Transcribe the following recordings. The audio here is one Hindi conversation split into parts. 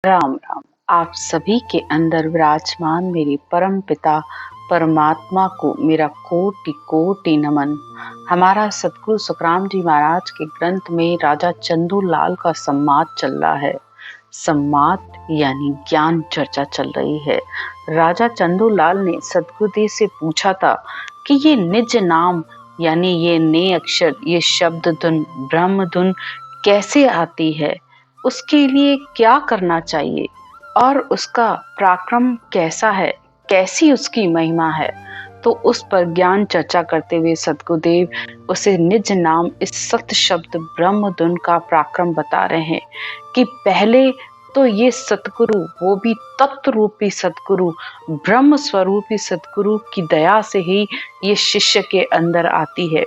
राम राम। आप सभी के अंदर विराजमान मेरे परम पिता परमात्मा को मेरा कोटि कोटि नमन। हमारा सतगुरु सुखराम जी महाराज के ग्रंथ में राजा चंदू लाल का संवाद चल रहा है। संवाद यानी ज्ञान चर्चा चल रही है। राजा चंदू लाल ने सतगुरुदेव से पूछा था कि ये निज नाम यानी ये ने अक्षर, ये शब्द धुन ब्रह्म धुन कैसे आती है, उसके लिए क्या करना चाहिए और उसका पराक्रम कैसा है, कैसी उसकी महिमा है। तो उस पर ज्ञान चर्चा करते हुए सतगुरुदेव उसे निज नाम इस सत शब्द ब्रह्म धुन का पराक्रम बता रहे हैं कि पहले तो ये सतगुरु, वो भी तत्व रूपी सतगुरु, ब्रह्म स्वरूपी सतगुरु की दया से ही ये शिष्य के अंदर आती है,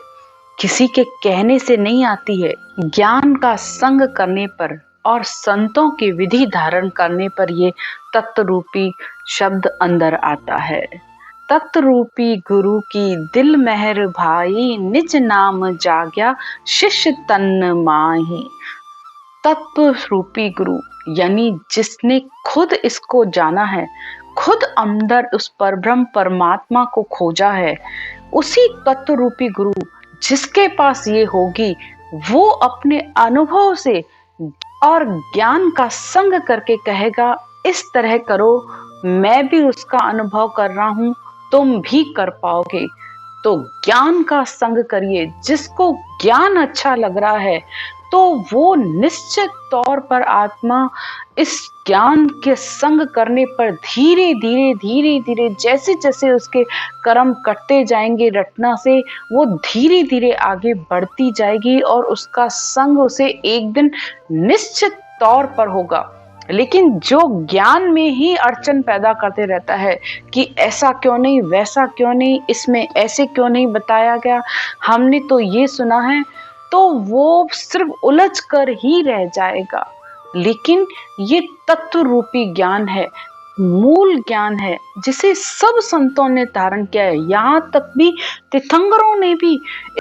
किसी के कहने से नहीं आती है। ज्ञान का संग करने पर और संतों की विधि धारण करने पर ये तत्व रूपी शब्द अंदर आता है। तत्व रूपी गुरु की दिल मेहर भाई, निज नाम जाग्या शिष्य तन माही। तत्व रूपी गुरु यानी जिसने खुद इसको जाना है, खुद अंदर उस परब्रह्म परमात्मा को खोजा है, उसी तत्व रूपी गुरु जिसके पास ये होगी, वो अपने अनुभव से और ज्ञान का संग करके कहेगा इस तरह करो, मैं भी उसका अनुभव कर रहा हूं, तुम भी कर पाओगे। तो ज्ञान का संग करिए। जिसको ज्ञान अच्छा लग रहा है तो वो निश्चित तौर पर आत्मा इस ज्ञान के संग करने पर धीरे धीरे जैसे जैसे उसके कर्म कटते जाएंगे रटना से, वो धीरे धीरे आगे बढ़ती जाएगी और उसका संग उसे एक दिन निश्चित तौर पर होगा। लेकिन जो ज्ञान में ही अड़चन पैदा करते रहता है कि ऐसा क्यों नहीं, वैसा क्यों नहीं, इसमें ऐसे क्यों नहीं बताया गया, हमने तो ये सुना है, तो वो सिर्फ उलझ कर ही रह जाएगा। लेकिन ये तत्व रूपी ज्ञान है, मूल ज्ञान है, जिसे सब संतों ने धारण किया है। यहाँ तक भी तीर्थंकरों ने भी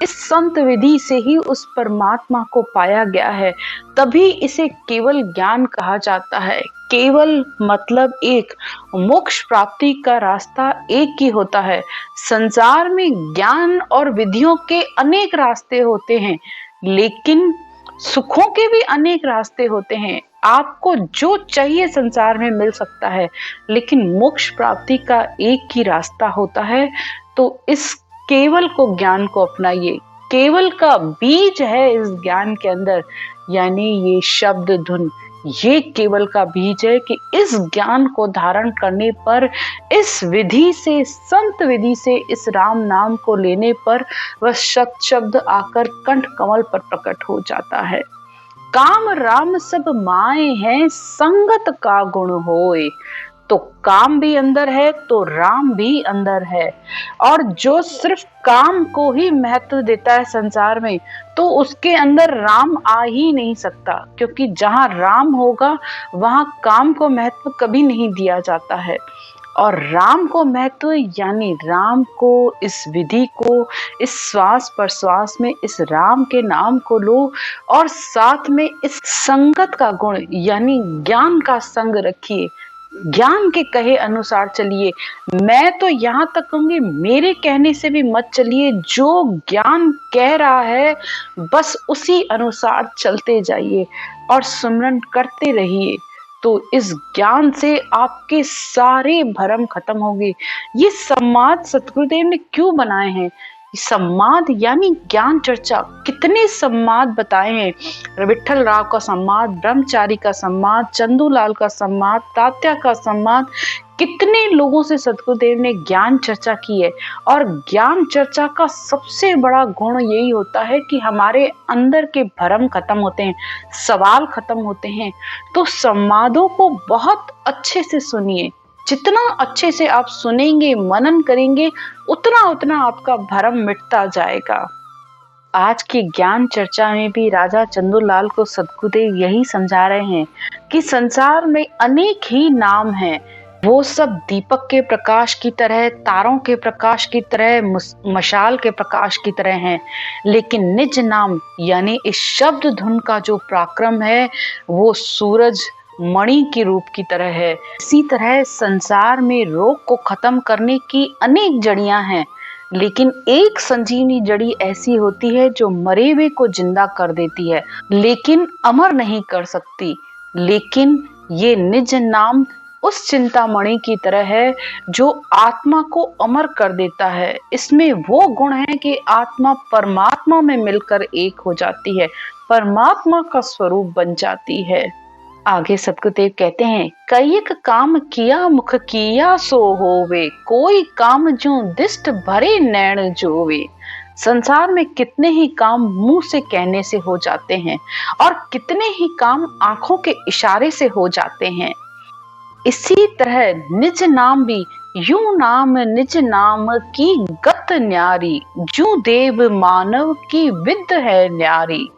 इस संत विधि से ही उस परमात्मा को पाया गया है। तभी इसे केवल ज्ञान कहा जाता है। केवल मतलब एक, मोक्ष प्राप्ति का रास्ता एक ही होता है। संसार में ज्ञान और विधियों के अनेक रास्ते होते हैं, लेकिन सुखों के भी अनेक रास्ते होते हैं। आपको जो चाहिए संसार में मिल सकता है, लेकिन मोक्ष प्राप्ति का एक ही रास्ता होता है। तो इस केवल को, ज्ञान को अपनाइए। केवल का बीज है इस ज्ञान के अंदर, यानी ये शब्द धुन, ये केवल का बीज है कि इस ज्ञान को धारण करने पर, इस विधि से, संत विधि से, इस राम नाम को लेने पर वह सत शब्द आकर कंठ कमल पर प्रकट हो जाता है। काम राम सब माए हैं, संगत का गुण होए। तो काम भी अंदर है तो राम भी अंदर है। और जो सिर्फ काम को ही महत्व देता है संसार में, तो उसके अंदर राम आ ही नहीं सकता, क्योंकि जहां राम होगा वहां काम को महत्व कभी नहीं दिया जाता है। और राम को महत्व यानी राम को, इस विधि को, इस श्वास प्रश्वास में इस राम के नाम को लो और साथ में इस संगत का गुण यानी ज्ञान का संग रखिए। ज्ञान के कहे अनुसार चलिए। मैं तो यहाँ तक कहूंगी, मेरे कहने से भी मत चलिए, जो ज्ञान कह रहा है बस उसी अनुसार चलते जाइए और सुमरन करते रहिए। तो इस ज्ञान से आपके सारे भरम खत्म होंगे। ये संवाद सतगुरुदेव ने क्यों बनाए हैं? संवाद यानी ज्ञान चर्चा। कितने संवाद बताए हैं। विठल राव का संवाद, ब्रह्मचारी का संवाद, चंदूलाल का संवाद, तात्या का संवाद, कितने लोगों से सतगुरुदेव ने ज्ञान चर्चा की है। और ज्ञान चर्चा का सबसे बड़ा गुण यही होता है कि हमारे अंदर के भरम खत्म होते हैं, सवाल खत्म होते हैं। तो संवादों को बहुत अच्छे से सुनिए। जितना अच्छे से आप सुनेंगे, मनन करेंगे, उतना उतना आपका भरम मिटता जाएगा। आज की ज्ञान चर्चा में भी राजा चंदूलाल को सतगुरुदेव यही समझा रहे हैं कि संसार में अनेक ही नाम हैं। वो सब दीपक के प्रकाश की तरह, तारों के प्रकाश की तरह, मशाल के प्रकाश की तरह हैं, लेकिन निज नाम यानी इस शब्द धुन का जो पराक्रम है, वो सूरज मणि के रूप की तरह है। इसी तरह संसार में रोग को खत्म करने की अनेक जड़ियां हैं, लेकिन एक संजीवनी जड़ी ऐसी होती है जो मरे हुए को जिंदा कर देती है, लेकिन अमर नहीं कर सकती। लेकिन ये निज नाम उस चिंतामणि की तरह है जो आत्मा को अमर कर देता है। इसमें वो गुण है कि आत्मा परमात्मा में मिलकर एक हो जाती है, परमात्मा का स्वरूप बन जाती है। आगे सतगुरुदेव कहते हैं, कईक काम किया मुख किया सो होवे, कोई काम जो दिष्ट भरे नैण जोवे। संसार में कितने ही काम मुंह से कहने से हो जाते हैं और कितने ही काम आंखों के इशारे से हो जाते हैं। इसी तरह निज नाम भी यूं नाम निज नाम की गत न्यारी, जू देव मानव की विद है न्यारी।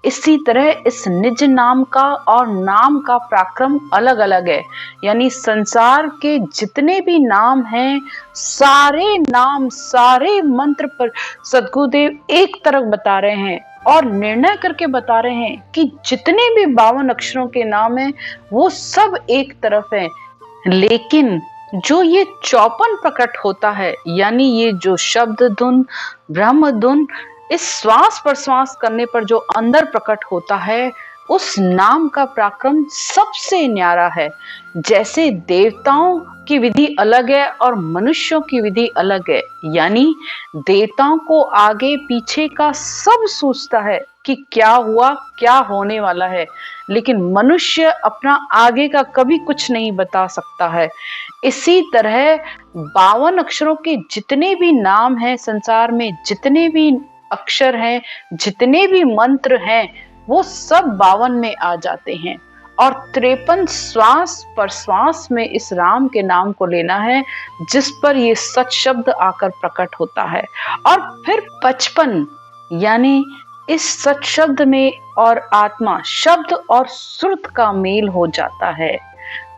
इसी तरह इस निज नाम का और नाम का पराक्रम अलग अलग है। यानी संसार के जितने भी नाम हैं, सारे नाम सारे मंत्र पर सद्गुरुदेव एक तरफ बता रहे हैं और निर्णय करके बता रहे हैं कि जितने भी 52 अक्षरों के नाम हैं वो सब एक तरफ हैं। लेकिन जो ये 54 प्रकट होता है, यानी ये जो शब्द धुन ब्रह्म धुन इस श्वास प्रश्वास करने पर जो अंदर प्रकट होता है, उस नाम का पराक्रम सबसे न्यारा है। जैसे देवताओं की विधि अलग है और मनुष्यों की विधि अलग है। यानी देवताओं को आगे पीछे का सब सूझता है कि क्या हुआ क्या होने वाला है, लेकिन मनुष्य अपना आगे का कभी कुछ नहीं बता सकता है। इसी तरह 52 अक्षरों के जितने भी नाम हैं, संसार में जितने भी अक्षर हैं, जितने भी मंत्र हैं, वो सब 52 में आ जाते हैं। और 53 श्वास प्रश्वास में इस राम के नाम को लेना है, जिस पर ये सच शब्द आकर प्रकट होता है। और फिर 55 यानी इस सच शब्द में और आत्मा शब्द और श्रुत का मेल हो जाता है,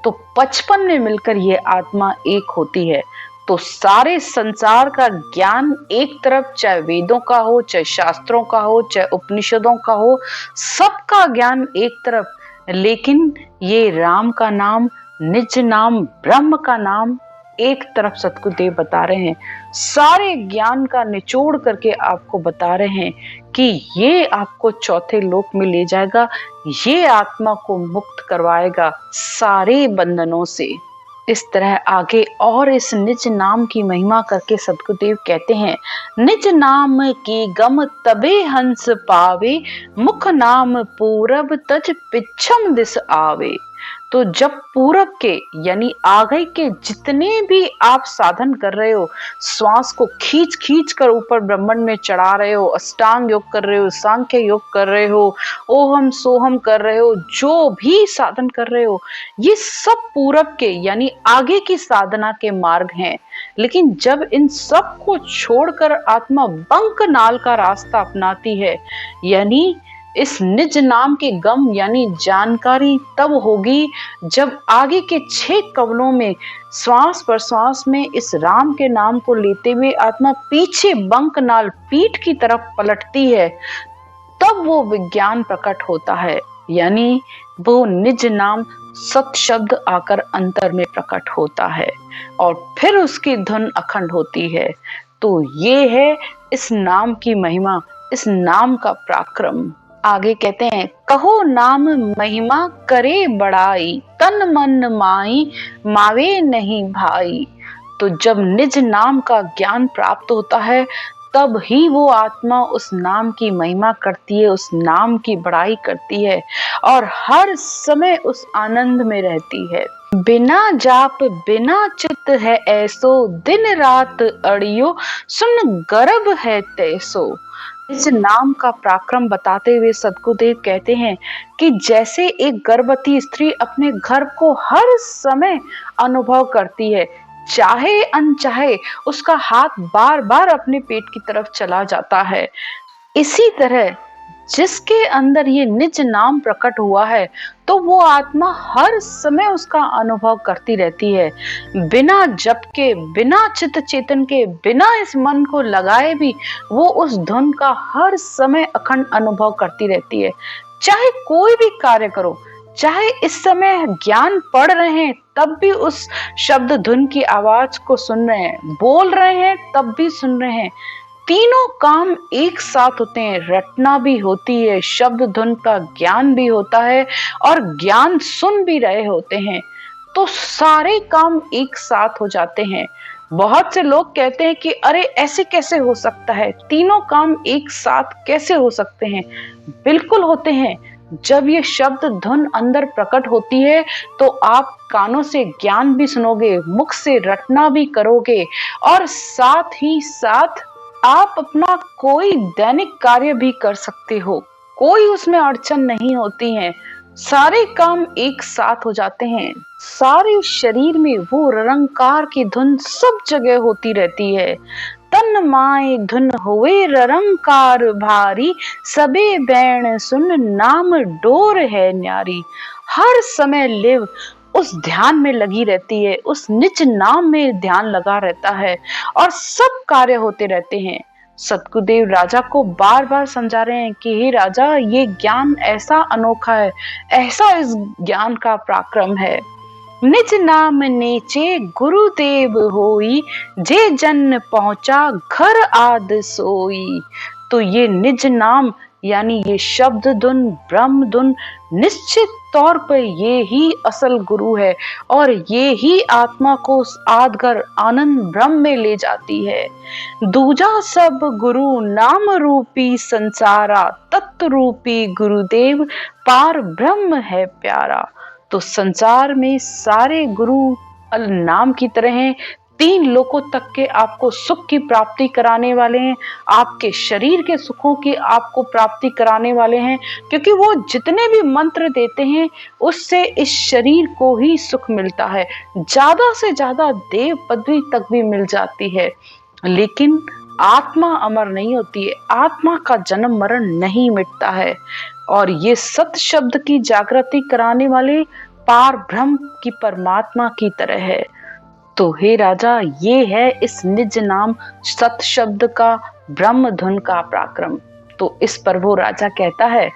तो 55 में मिलकर ये आत्मा एक होती है। तो सारे संसार का ज्ञान एक तरफ, चाहे वेदों का हो, चाहे शास्त्रों का हो, चाहे उपनिषदों का हो, सबका ज्ञान एक तरफ, लेकिन ये राम का नाम, निज नाम, ब्रह्म का नाम एक तरफ सतगुरुदेव बता रहे हैं। सारे ज्ञान का निचोड़ करके आपको बता रहे हैं कि ये आपको चौथे लोक में ले जाएगा, ये आत्मा को मुक्त करवाएगा सारे बंधनों से। इस तरह आगे और इस निज नाम की महिमा करके सतगुरुदेव कहते हैं, निज नाम की गम तबे हंस पावे, मुख नाम पूरब तज पिछम दिस आवे। तो जब पूरब के यानी आगे के जितने भी आप साधन कर रहे हो, श्वास को खींच खींच कर ऊपर ब्रह्मांड में चढ़ा रहे हो, अष्टांग योग कर रहे हो, सांख्य योग कर रहे हो, ओहम सोहम कर रहे हो, जो भी साधन कर रहे हो, ये सब पूरब के यानी आगे की साधना के मार्ग हैं। लेकिन जब इन सब को छोड़कर आत्मा बंक नाल का रास्ता अपनाती है, यानी इस निज नाम के गम यानी जानकारी तब होगी जब आगे के 6 कवलों में श्वास प्रश्वास में इस राम के नाम को लेते हुए आत्मा पीछे बंक नाल पीठ की तरफ पलटती है, तब वो विज्ञान प्रकट होता है। यानी वो निज नाम सत शब्द आकर अंतर में प्रकट होता है और फिर उसकी धुन अखंड होती है। तो ये है इस नाम की महिमा, इस नाम का पराक्रम। आगे कहते हैं, कहो नाम महिमा करे बड़ाई, तन मन माई मावे नहीं भाई। तो जब निज नाम का ज्ञान प्राप्त होता है, तब ही वो आत्मा उस नाम की महिमा करती है, उस नाम की बड़ाई करती है और हर समय उस आनंद में रहती है। बिना जाप बिना चित है ऐसो, दिन रात अड़ियो सुन गर्भ है तैसो। इस नाम का पराक्रम बताते हुए सद्गुरुदेव कहते हैं कि जैसे एक गर्भवती स्त्री अपने गर्भ को हर समय अनुभव करती है, चाहे अनचाहे उसका हाथ बार बार अपने पेट की तरफ चला जाता है, इसी तरह जिसके अंदर ये निज नाम प्रकट हुआ है, तो वो आत्मा हर समय उसका अनुभव करती रहती है। बिना जप के, बिना चित्त चेतन के, बिना इस मन को लगाए भी वो उस धुन का हर समय अखंड अनुभव करती रहती है। चाहे कोई भी कार्य करो, चाहे इस समय ज्ञान पढ़ रहे हैं तब भी उस शब्द धुन की आवाज को सुन रहे हैं, बोल रहे हैं तब भी सुन रहे हैं। तीनों काम एक साथ होते हैं, रटना भी होती है, शब्द धुन का ज्ञान भी होता है और ज्ञान सुन भी रहे होते हैं, तो सारे काम एक साथ हो जाते हैं। बहुत से लोग कहते हैं कि अरे ऐसे कैसे हो सकता है, तीनों काम एक साथ कैसे हो सकते हैं? बिल्कुल होते हैं। जब ये शब्द धुन अंदर प्रकट होती है तो आप कानों से ज्ञान भी सुनोगे, मुख से रटना भी करोगे और साथ ही साथ आप अपना कोई दैनिक कार्य भी कर सकते हो, कोई उसमें अड़चन नहीं होती है। सारे काम एक साथ हो जाते हैं। सारे शरीर में वो ररंकार की धुन सब जगह होती रहती है। तन माए धुन होए ररंकार भारी, सबे बैण सुन नाम डोर है न्यारी। हर समय लिव उस ध्यान में लगी रहती है, उस निज नाम में ध्यान लगा रहता है और सब कार्य होते रहते हैं। सतगुरुदेव राजा को बार बार समझा रहे हैं कि हे राजा, ये ज्ञान ऐसा अनोखा है, ऐसा इस ज्ञान का पराक्रम है। निज नाम नेचे गुरुदेव होई, जे जन पहुंचा घर आद सोई। तो ये निज नाम यानी ये शब्द धुन, ब्रह्म धुन, निश्चित तौर पर ये ही असल गुरु है और ये ही आत्मा को उस आदगर आनंद ब्रह्म में ले जाती है। दूजा सब गुरु नाम रूपी संसारा, तत्व रूपी गुरुदेव पार ब्रह्म है प्यारा। तो संसार में सारे गुरु नाम की तरह हैं, तीन लोकों तक के आपको सुख की प्राप्ति कराने वाले हैं, आपके शरीर के सुखों की आपको प्राप्ति कराने वाले हैं, क्योंकि वो जितने भी मंत्र देते हैं उससे इस शरीर को ही सुख मिलता है, ज्यादा से ज्यादा देव पदवी तक भी मिल जाती है। लेकिन आत्मा अमर नहीं होती है, आत्मा का जन्म मरण नहीं मिटता है और ये सत शब्द की जागृति कराने वाले पार ब्रह्म की परमात्मा की तरह है। तो हे राजा, ये है इस निज नाम सत शब्द का, ब्रह्म धुन का पराक्रम। तो इस पर वो राजा कहता है,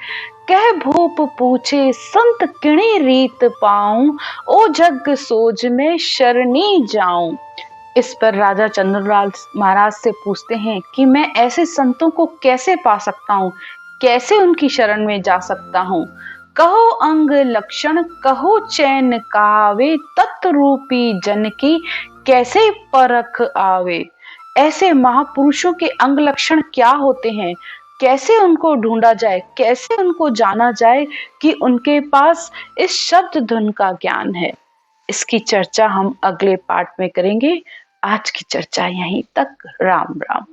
कह भूप पूछे संत किणे रीत पाऊं, ओ जग सोज में शरणी जाऊं। इस पर राजा चंद्रलाल महाराज से पूछते हैं कि मैं ऐसे संतों को कैसे पा सकता हूँ, कैसे उनकी शरण में जा सकता हूँ। कहो अंग लक्षण कहो चैन कावे, तत्रूपी जन की कैसे परख आवे। ऐसे महापुरुषों के अंग लक्षण क्या होते हैं, कैसे उनको ढूंढा जाए, कैसे उनको जाना जाए कि उनके पास इस शब्द धुन का ज्ञान है। इसकी चर्चा हम अगले पार्ट में करेंगे। आज की चर्चा यहीं तक। राम राम।